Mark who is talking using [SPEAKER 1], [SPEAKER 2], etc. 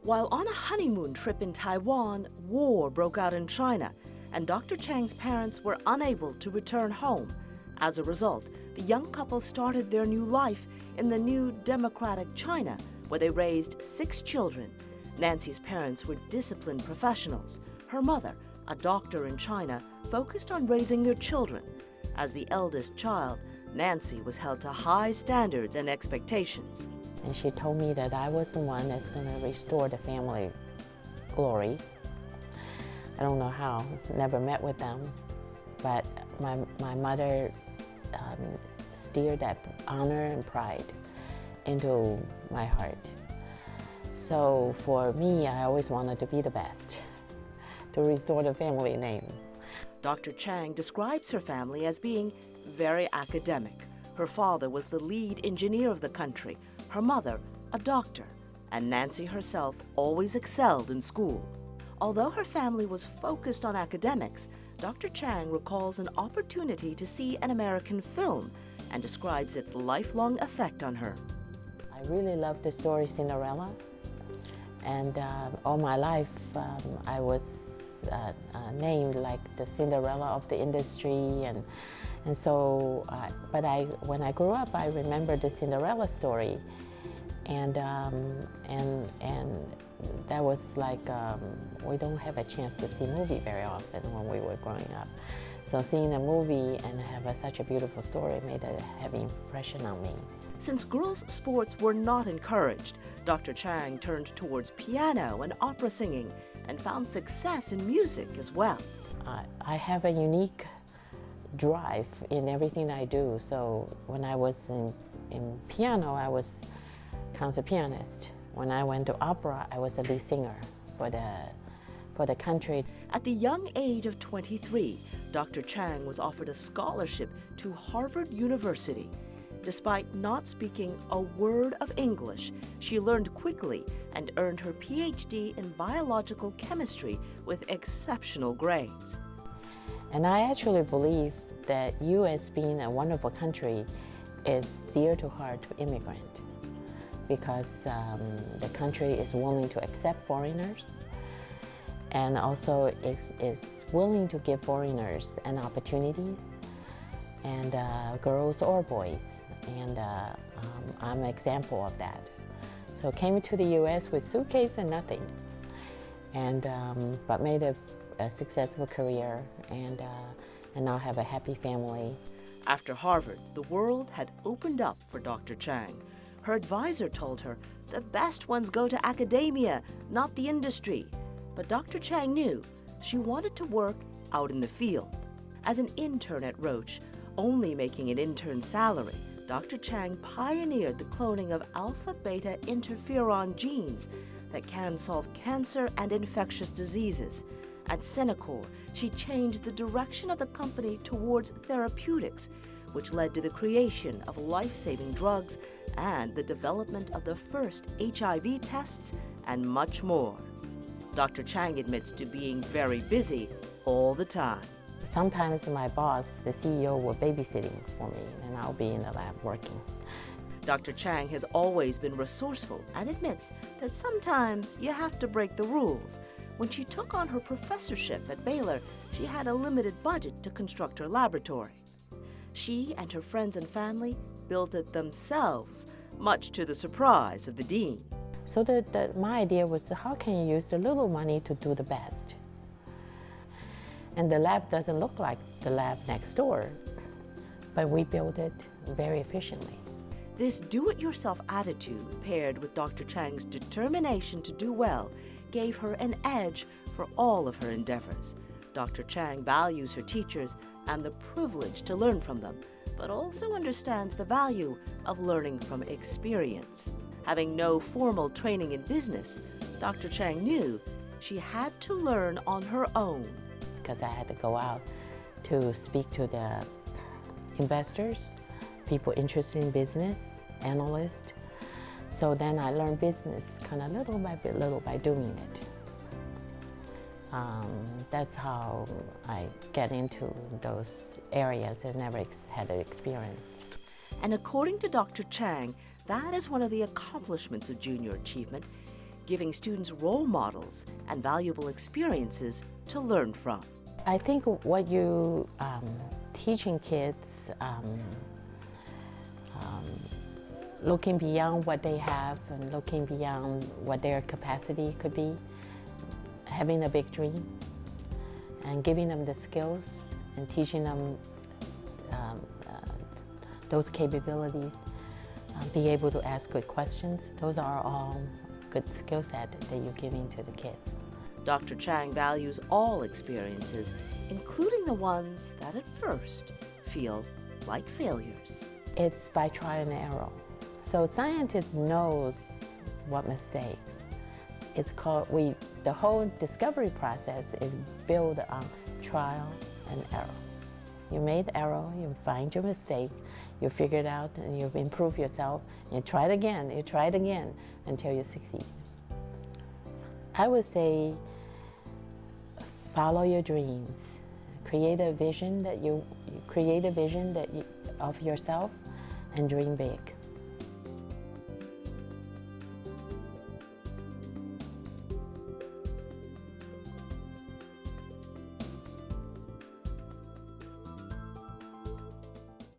[SPEAKER 1] While on a honeymoon trip in Taiwan, war broke out in China, and Dr. Chang's parents were unable to return home. As a result, the young couple started their new life in the new democratic China, where they raised 6 children. Nancy's parents were disciplined professionals. Her mother, a doctor in China, focused on raising their children. As the eldest child, Nancy was held to high standards and expectations.
[SPEAKER 2] And she told me that I was the one that's going to restore the family glory. I don't know how, never met with them, but my mother steered that honor and pride into my heart. So for me, I always wanted to be the best, to restore the family name.
[SPEAKER 1] Dr. Chang describes her family as being very academic. Her father was the lead engineer of the country, her mother a doctor, and Nancy herself always excelled in school. Although her family was focused on academics, Dr. Chang recalls an opportunity to see an American film and describes its lifelong effect on her.
[SPEAKER 2] I really love the story Cinderella, and all my life I was named like the Cinderella of the industry, and so but when I grew up, I remember the Cinderella story, and that was like we don't have a chance to see movie very often when we were growing up. So seeing a movie and have such a beautiful story made a heavy impression on me.
[SPEAKER 1] Since girls' sports were not encouraged, Dr. Chang turned towards piano and opera singing and found success in music as well.
[SPEAKER 2] I have a unique drive in everything I do. So when I was in piano, I was concert pianist. When I went to opera, I was a lead singer for the country.
[SPEAKER 1] At the young age of 23, Dr. Chang was offered a scholarship to Harvard University. Despite not speaking a word of English, she learned quickly and earned her PhD in biological chemistry with exceptional grades.
[SPEAKER 2] And I actually believe that U.S. being a wonderful country is dear to heart to immigrants, because the country is willing to accept foreigners and also is willing to give foreigners an opportunities, and girls or boys. And I'm an example of that. So came to the U.S. with suitcase and nothing, and but made a successful career, and now have a happy family.
[SPEAKER 1] After Harvard, the world had opened up for Dr. Chang. Her advisor told her the best ones go to academia, not the industry. But Dr. Chang knew she wanted to work out in the field. As an intern at Roche, only making an intern salary, Dr. Chang pioneered the cloning of alpha-beta interferon genes that can solve cancer and infectious diseases. At Senecor, she changed the direction of the company towards therapeutics, which led to the creation of life-saving drugs and the development of the first HIV tests and much more. Dr. Chang admits to being very busy all the time.
[SPEAKER 2] Sometimes my boss, the CEO, will babysitting for me, and I'll be in the lab working.
[SPEAKER 1] Dr. Chang has always been resourceful and admits that sometimes you have to break the rules. When she took on her professorship at Baylor, she had a limited budget to construct her laboratory. She and her friends and family built it themselves, much to the surprise of the dean.
[SPEAKER 2] So my idea was, how can you use the little money to do the best? And the lab doesn't look like the lab next door, but we built it very efficiently.
[SPEAKER 1] This do-it-yourself attitude, paired with Dr. Chang's determination to do well, gave her an edge for all of her endeavors. Dr. Chang values her teachers and the privilege to learn from them, but also understands the value of learning from experience. Having no formal training in business, Dr. Chang knew she had to learn on her own.
[SPEAKER 2] Because I had to go out to speak to the investors, people interested in business, analysts. So then I learned business kind of little by doing it. That's how I get into those areas I never had an experience.
[SPEAKER 1] And according to Dr. Chang, that is one of the accomplishments of junior achievement. giving students role models and valuable experiences to learn from.
[SPEAKER 2] I think what you teaching kids, looking beyond what they have and looking beyond what their capacity could be, having a big dream, and giving them the skills and teaching them those capabilities, be able to ask good questions. Those are all good skill set that you're giving to the kids.
[SPEAKER 1] Dr. Chang values all experiences, including the ones that at first feel like failures.
[SPEAKER 2] It's by trial and error. So scientists knows what mistakes. It's called, the whole discovery process is built on trial and error. You made error, you find your mistake, you figure it out, and you improve yourself, and you try it again until you succeed. I would say follow your dreams. Create a vision of yourself and dream big.